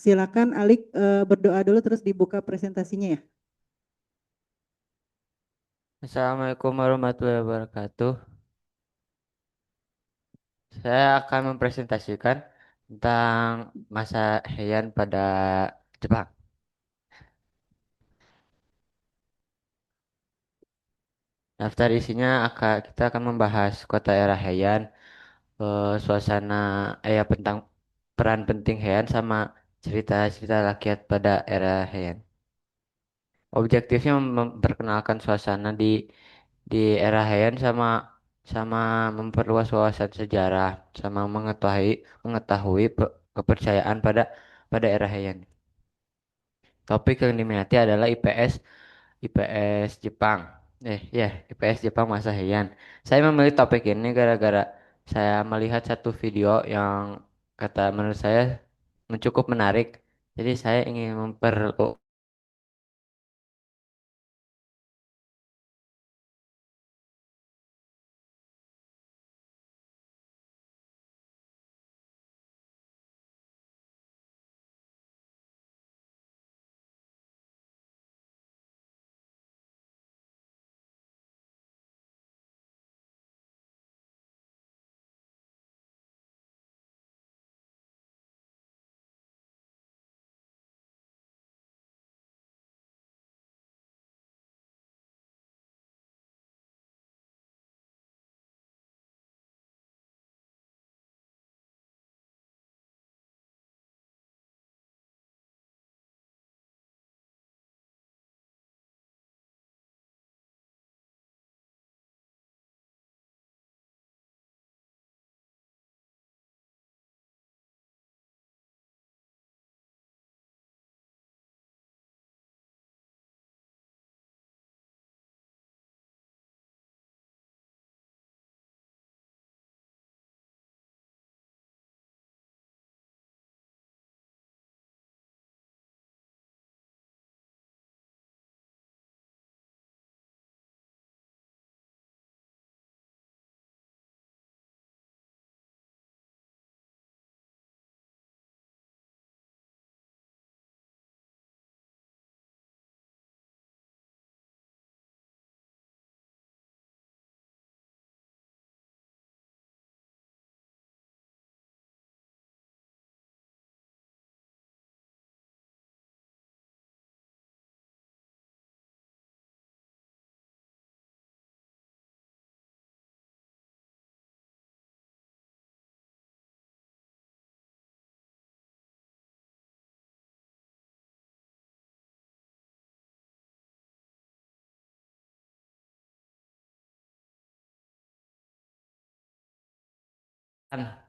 silakan Alik berdoa dulu terus dibuka presentasinya ya. Assalamualaikum warahmatullahi wabarakatuh. Saya akan mempresentasikan tentang masa Heian pada Jepang. Daftar isinya kita akan membahas kota era Heian, suasana tentang peran penting Heian sama cerita-cerita rakyat pada era Heian. Objektifnya memperkenalkan suasana di era Heian sama sama memperluas wawasan sejarah sama mengetahui kepercayaan pada era Heian. Topik yang diminati adalah IPS Jepang. IPS Jepang masa Heian. Saya memilih topik ini gara-gara saya melihat satu video yang menurut saya cukup menarik. Jadi saya ingin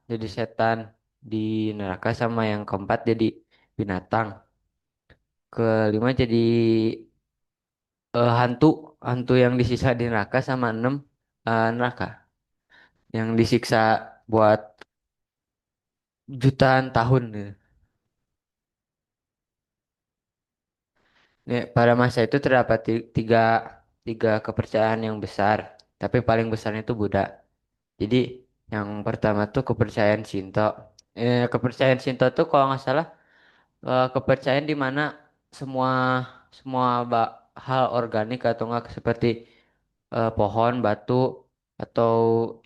jadi setan di neraka sama yang keempat jadi binatang. Kelima jadi hantu, hantu yang disisa di neraka sama enam neraka yang disiksa buat jutaan tahun gitu. Pada masa itu terdapat tiga kepercayaan yang besar, tapi paling besarnya itu Buddha. Jadi yang pertama tuh kepercayaan Shinto. Kepercayaan Shinto tuh kalau nggak salah kepercayaan di mana semua semua hal organik atau enggak seperti pohon, batu atau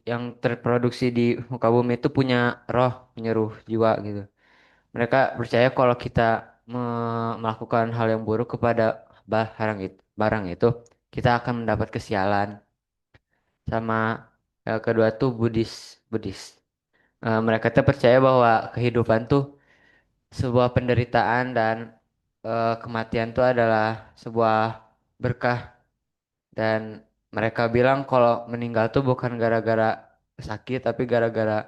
yang terproduksi di muka bumi itu punya roh, punya ruh jiwa gitu. Mereka percaya kalau kita melakukan hal yang buruk kepada barang itu, kita akan mendapat kesialan. Sama kedua tuh Buddhis. Mereka tuh percaya bahwa kehidupan tuh sebuah penderitaan dan kematian tuh adalah sebuah berkah dan mereka bilang kalau meninggal tuh bukan gara-gara sakit tapi gara-gara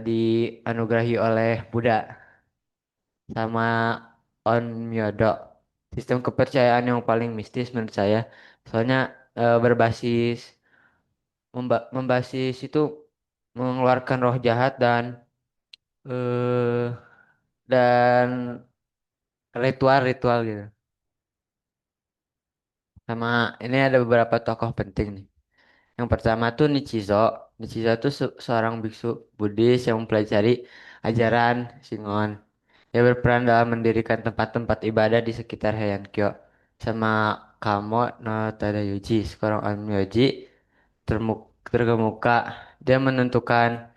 dianugerahi oleh Buddha sama Onmyodo. Sistem kepercayaan yang paling mistis menurut saya. Soalnya membasis itu mengeluarkan roh jahat eh dan ritual-ritual gitu. Sama ini ada beberapa tokoh penting nih. Yang pertama tuh Nichizo. Nichizo tuh seorang biksu Buddhis yang mempelajari ajaran Shingon. Dia berperan dalam mendirikan tempat-tempat ibadah di sekitar Heian-kyo. Sama Kamo no Tadayuji, seorang onmyoji terkemuka. Dia menentukan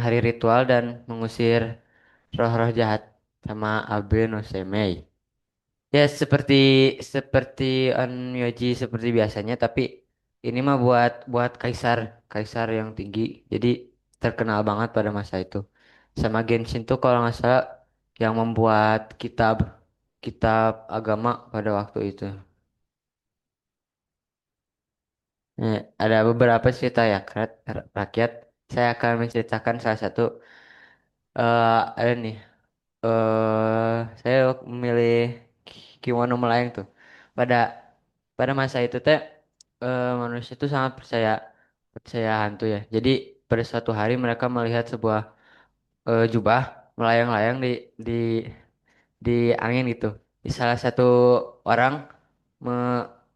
hari ritual dan mengusir roh-roh jahat sama Abe no Semei. Ya seperti seperti Onmyoji seperti biasanya, tapi ini mah buat buat kaisar kaisar yang tinggi. Jadi terkenal banget pada masa itu. Sama Genshin tuh kalau nggak salah yang membuat kitab kitab agama pada waktu itu. Ada beberapa cerita ya rakyat. Saya akan menceritakan salah satu. Ada nih. Saya memilih kimono melayang tuh. Pada pada masa itu teh manusia itu sangat percaya percaya hantu ya. Jadi pada suatu hari mereka melihat sebuah jubah melayang-layang di di angin gitu. Di salah satu orang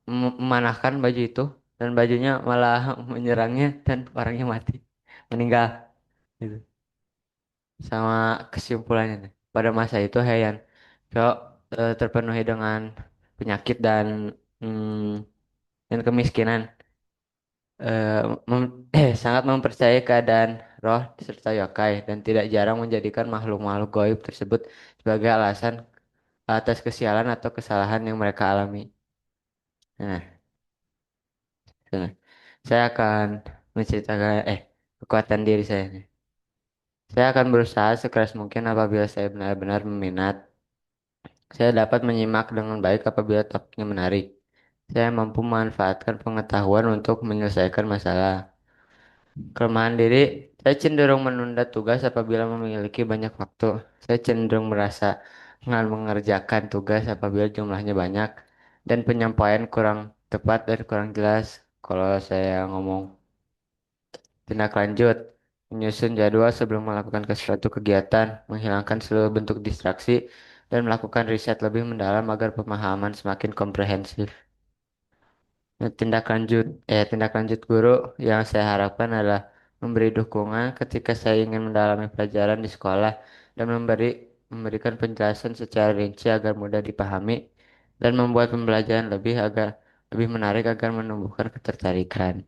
memanahkan baju itu dan bajunya malah menyerangnya dan orangnya mati, meninggal gitu. Sama kesimpulannya nih, pada masa itu Heian Kyo terpenuhi dengan penyakit dan kemiskinan. Sangat mempercayai keadaan roh serta yokai dan tidak jarang menjadikan makhluk-makhluk gaib tersebut sebagai alasan atas kesialan atau kesalahan yang mereka alami. Nah, nah, saya akan menceritakan kekuatan diri saya nih. Saya akan berusaha sekeras mungkin apabila saya benar-benar meminat. Saya dapat menyimak dengan baik apabila topiknya menarik. Saya mampu memanfaatkan pengetahuan untuk menyelesaikan masalah. Kelemahan diri, saya cenderung menunda tugas apabila memiliki banyak waktu. Saya cenderung merasa mengerjakan tugas apabila jumlahnya banyak dan penyampaian kurang tepat dan kurang jelas. Kalau saya ngomong tindak lanjut, menyusun jadwal sebelum melakukan suatu kegiatan, menghilangkan seluruh bentuk distraksi, dan melakukan riset lebih mendalam agar pemahaman semakin komprehensif. Tindak lanjut guru yang saya harapkan adalah memberi dukungan ketika saya ingin mendalami pelajaran di sekolah dan memberikan penjelasan secara rinci agar mudah dipahami dan membuat pembelajaran lebih menarik agar menumbuhkan ketertarikan.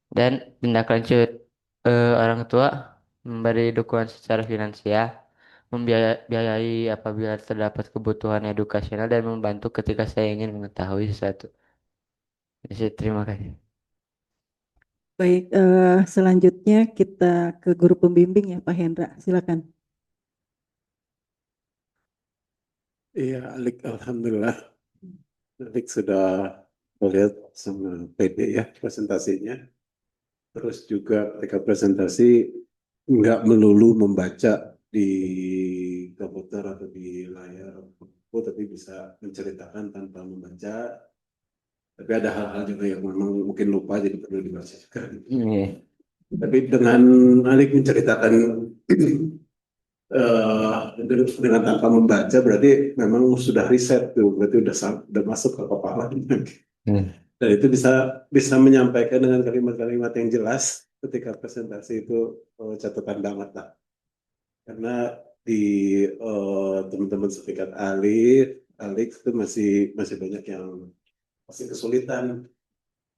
Dan tindak lanjut orang tua memberi dukungan secara finansial, membiayai apabila terdapat kebutuhan edukasional dan membantu ketika saya ingin mengetahui sesuatu. Jadi, terima kasih. Baik, selanjutnya kita ke guru pembimbing ya Pak Hendra, silakan. Iya, Alik, Alhamdulillah. Alik sudah melihat sama PD ya presentasinya. Terus juga ketika presentasi nggak melulu membaca di komputer atau di layar buku, tapi bisa menceritakan tanpa membaca. Tapi ada hal-hal juga yang memang mungkin lupa jadi perlu dibaca juga. Iya. Tapi dengan Alik menceritakan dengan tanpa membaca berarti memang sudah riset tuh, berarti udah masuk ke kepala. Hmm. Dan itu bisa bisa menyampaikan dengan kalimat-kalimat yang jelas ketika presentasi itu catatan banget lah. Karena di teman-teman setingkat Alik itu masih masih banyak yang masih kesulitan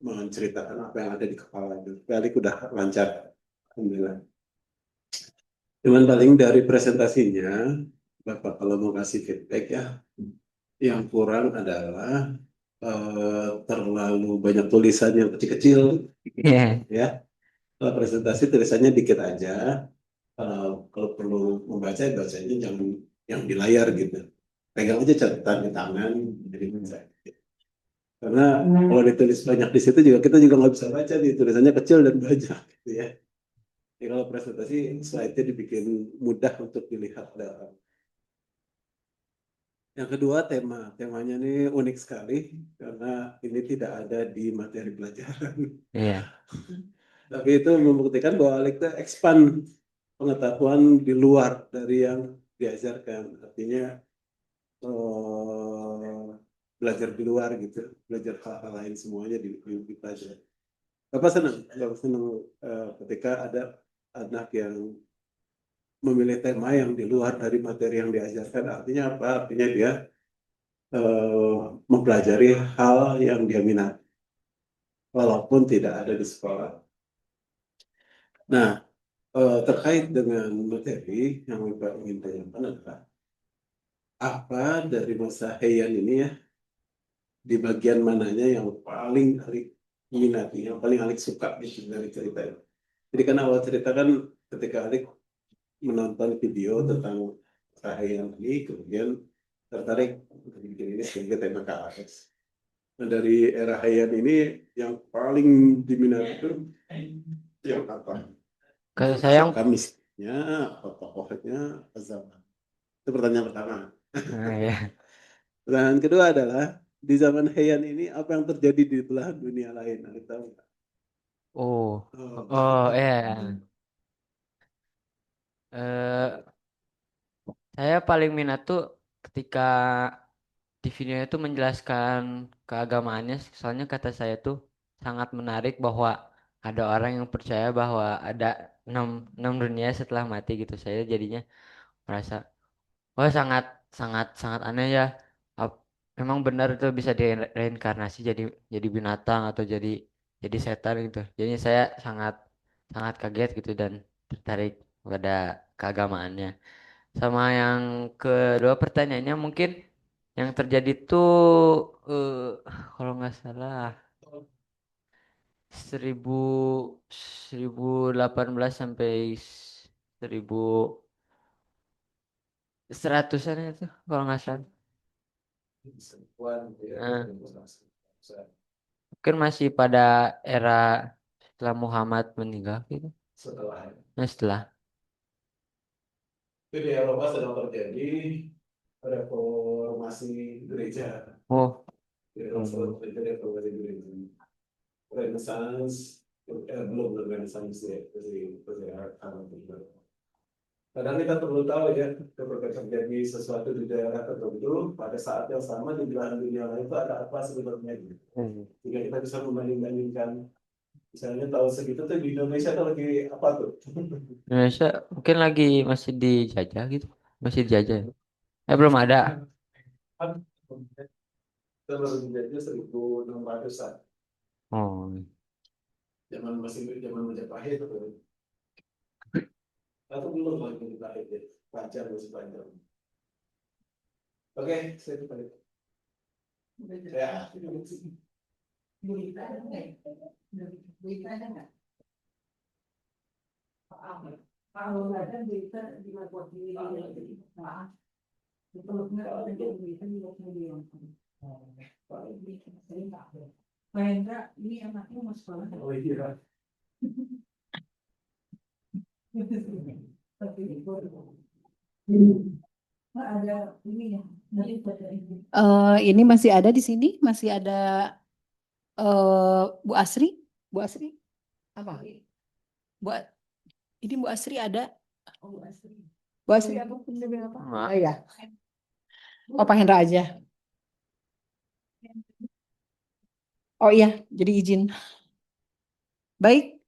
menceritakan apa yang ada di kepala itu. Tapi Alik udah lancar, alhamdulillah. Cuman paling dari presentasinya, Bapak kalau mau kasih feedback ya, yang kurang adalah terlalu banyak tulisan yang kecil-kecil, Iya. ya. Kalau presentasi tulisannya dikit aja. Kalau perlu membaca, bacanya jangan yang di layar gitu. Pegang aja catatan di tangan, jadi bisa. Karena kalau ditulis banyak di situ juga kita juga nggak bisa baca, di tulisannya kecil dan banyak, gitu ya. Jadi kalau presentasi slide-nya dibikin mudah untuk dilihat. Yang kedua temanya ini unik sekali karena ini tidak ada di materi pelajaran. Iya. Tapi itu membuktikan bahwa Alik itu expand pengetahuan di luar dari yang diajarkan. Artinya belajar di luar gitu, belajar hal-hal lain semuanya dipelajari. Bapak senang ketika ada anak yang memilih tema yang di luar dari materi yang diajarkan. Artinya apa? Artinya dia mempelajari hal yang dia minat, walaupun tidak ada di sekolah. Nah, terkait dengan materi yang Bapak ingin tanyakan adalah apa dari masa Heian ini ya, di bagian mananya yang paling Alik minati, yang paling Alik suka gitu dari cerita itu. Jadi kan awal cerita kan ketika Alik menonton video tentang Heian ini, kemudian tertarik untuk bikin ini sebagai tema KAS. Nah, dari era Heian ini yang paling diminati itu yang apa? Kalau saya yang Kamisnya, apa tokohnya, apa zaman? Itu pertanyaan pertama. ya. Pertanyaan kedua adalah di zaman Heian ini apa yang terjadi di belahan dunia lain? Anda tahu nggak? Oh, Oh, oh ya. Eh, saya paling minat tuh ketika di video itu menjelaskan keagamaannya, soalnya kata saya tuh sangat menarik bahwa ada orang yang percaya bahwa ada enam, enam dunia setelah mati gitu. Saya jadinya merasa, wah sangat sangat sangat aneh ya. Ap- Memang benar itu bisa direinkarnasi jadi binatang atau jadi setan gitu. Jadi saya sangat sangat kaget gitu dan tertarik pada keagamaannya. Sama yang kedua pertanyaannya mungkin yang terjadi tuh kalau nggak salah 1018 sampai 1100-an itu kalau nggak salah. Nah, mungkin masih pada era setelah Muhammad meninggal gitu. setelah Nah, setelah. itu di Eropa sedang terjadi reformasi gereja. Oh, Di Eropa sedang terjadi reformasi gereja. Renaissance, belum Renaissance ya, masih awal juga. Kadang kita perlu tahu ya, ketika terjadi sesuatu di daerah tertentu, pada saat yang sama di belahan dunia lain itu ada apa sebenarnya gitu. Jika kita bisa membanding-bandingkan, misalnya tahun segitu tuh di Indonesia tuh lagi apa tuh? Indonesia mungkin lagi masih dijajah gitu. Masih dijajah. Belum ada. Kita baru dijajah 1600-an, Oh, zaman Majapahit tuh. Atau belum lagi Majapahit ya, panjang masih panjang. Oke, saya kembali. Ya, Kalau nggak ada berita dilakukan di itu nggak ada berita di media. Pak Hendra, ini anaknya mau sekolah. oh iya. Tapi itu ada ini ya. Ini masih ada di sini, masih ada Bu Asri, Bu Asri apa? Bu, ini Bu Asri ada. Bu Asri apa? Dia bilang apa? enggak. Oh iya. Oh Pak Hendra aja. Oh iya, jadi izin. Baik,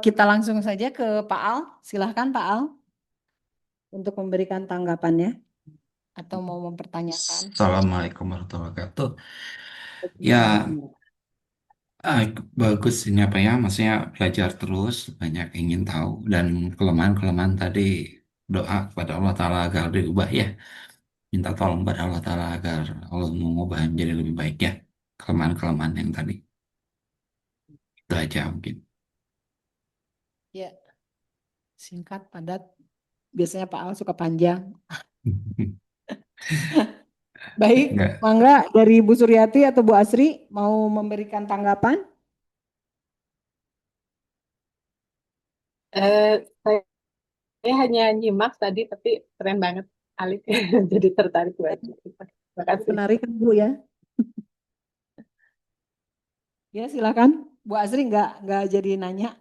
kita langsung saja ke Pak Al. Silahkan Pak Al untuk memberikan tanggapannya atau mau mempertanyakan. Assalamualaikum warahmatullahi wabarakatuh. Ya, bagus ini apa ya, maksudnya belajar terus, banyak ingin tahu dan kelemahan-kelemahan tadi doa kepada Allah Ta'ala agar diubah ya. Minta tolong pada Allah Ta'ala agar Allah mengubah menjadi lebih baik ya. Kelemahan-kelemahan yang tadi. Itu aja mungkin. Ya, singkat, padat. Biasanya Pak Al suka panjang. Baik, Enggak. Mangga dari Bu Suryati atau Bu Asri mau memberikan tanggapan? Saya hanya nyimak tadi, tapi keren banget, Alif. Jadi tertarik banget. Terima kasih. Penarikan Bu ya. Ya silakan. Bu Asri nggak jadi nanya.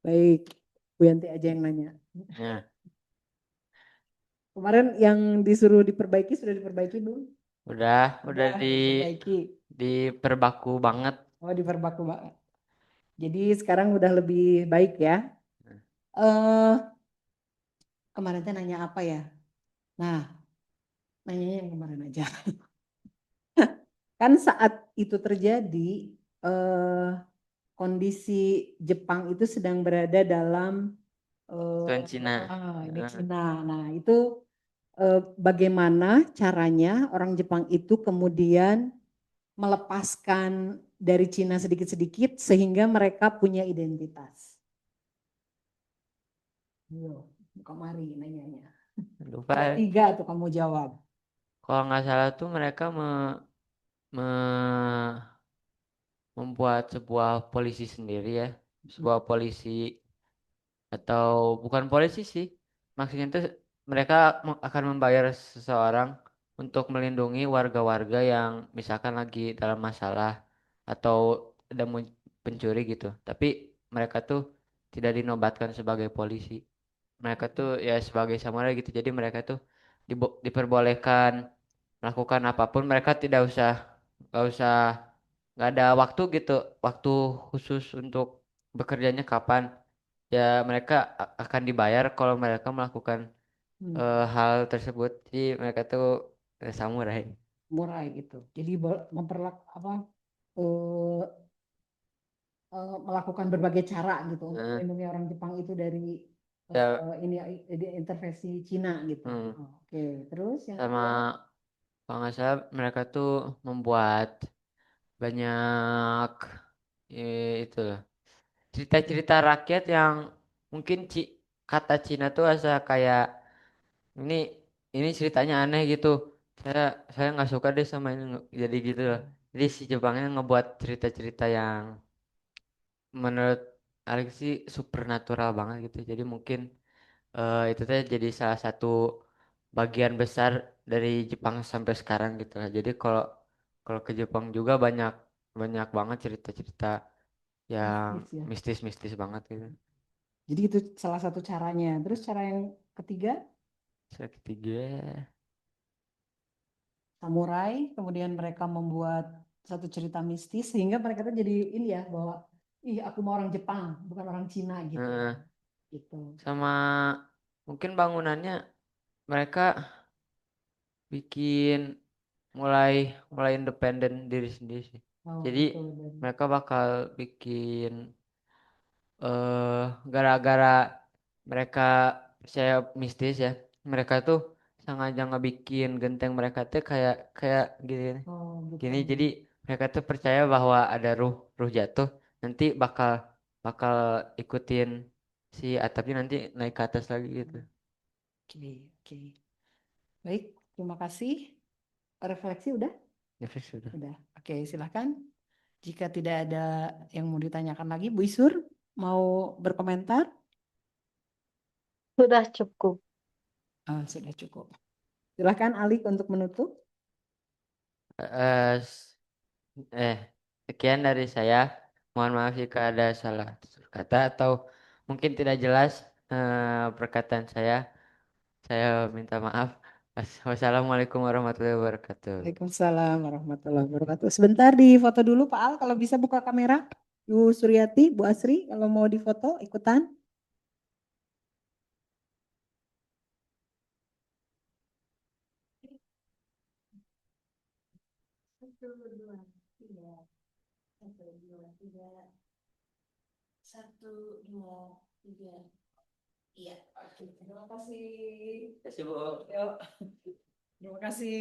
Baik, Bu Yanti aja yang nanya. Ya, Kemarin yang disuruh diperbaiki sudah diperbaiki belum? udah diperbaiki. diperbaku banget. Oh diperbaku banget. Jadi sekarang udah lebih baik ya. eh kemarin teh nanya apa ya? Nah, nanyanya yang kemarin aja. Kan saat itu terjadi, eh kondisi Jepang itu sedang berada dalam Tuan Cina. ini Eh, Cina. Nah, itu bagaimana caranya orang Jepang itu kemudian melepaskan dari Cina sedikit-sedikit sehingga mereka punya identitas. Yo, kemari nanyanya. lupa. Ada 3 tuh kamu jawab. Kalau nggak salah tuh mereka me- membuat sebuah polisi sendiri ya. Sebuah polisi atau bukan polisi sih. Maksudnya itu mereka akan membayar seseorang untuk melindungi warga-warga yang misalkan lagi dalam masalah atau ada pencuri gitu. Tapi mereka tuh tidak dinobatkan sebagai polisi. Mereka tuh ya sebagai samurai gitu. Jadi mereka tuh diperbolehkan melakukan apapun. Mereka tidak usah nggak usah nggak ada waktu gitu, waktu khusus untuk bekerjanya kapan. Ya mereka akan dibayar kalau mereka melakukan hal tersebut. Jadi mereka tuh samurai. Murai gitu. Jadi apa eh, melakukan berbagai cara gitu untuk Eh, melindungi orang Jepang itu dari ya, ini intervensi Cina gitu. hmm. Oh, oke, terus yang Sama kedua, kalau nggak salah mereka tuh membuat banyak itu loh, cerita-cerita rakyat yang mungkin kata Cina tuh asa kayak ini ini ceritanya aneh gitu. Saya saya nggak suka deh sama ini jadi gitu loh. Jadi si Jepangnya ngebuat cerita-cerita yang menurut Alex sih supernatural banget gitu. Jadi mungkin itu teh jadi salah satu bagian besar dari Jepang sampai sekarang gitu lah. Jadi kalau kalau ke Jepang juga banyak banyak banget cerita-cerita yang mistis ya. mistis-mistis banget gitu. Jadi itu salah satu caranya. Terus cara yang ketiga, Saya ketiga, samurai, kemudian mereka membuat satu cerita mistis sehingga mereka tuh jadi ini ya bahwa ih aku mau orang Jepang, bukan orang Cina gitu. eh, Gitu. sama mungkin bangunannya mereka bikin mulai mulai independen diri sendiri sih. Oh, Jadi betul. Dan mereka bakal bikin gara-gara mereka percaya mistis ya. Mereka tuh sengaja ngebikin genteng mereka tuh kayak kayak gini oh, gitu. gini. Jadi mereka tuh percaya bahwa ada ruh ruh jatuh nanti bakal bakal ikutin si atapnya nanti naik ke atas lagi gitu. Oke, oke. Baik, terima kasih. Refleksi udah? Ya, fix sudah. Udah. Oke, silahkan. Jika tidak ada yang mau ditanyakan lagi, Bu Isur mau berkomentar? Sudah cukup. Sudah cukup. Silahkan Alik untuk menutup. Eh, s- eh, sekian dari saya. Mohon maaf jika ada salah kata atau mungkin tidak jelas perkataan saya. Saya minta maaf. Wassalamualaikum warahmatullahi wabarakatuh. Waalaikumsalam warahmatullahi wabarakatuh. Sebentar di foto dulu Pak Al, kalau bisa buka kamera. Bu Suryati, Bu Asri, kalau mau difoto ikutan. Satu, dua, tiga. Satu, dua, tiga. Satu, dua, tiga. Iya, oke. Terima kasih. Terima kasih, Bu. Yuk. Terima kasih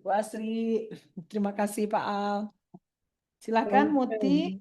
Bu Asri. Terima kasih Pak Al. Silakan Muti.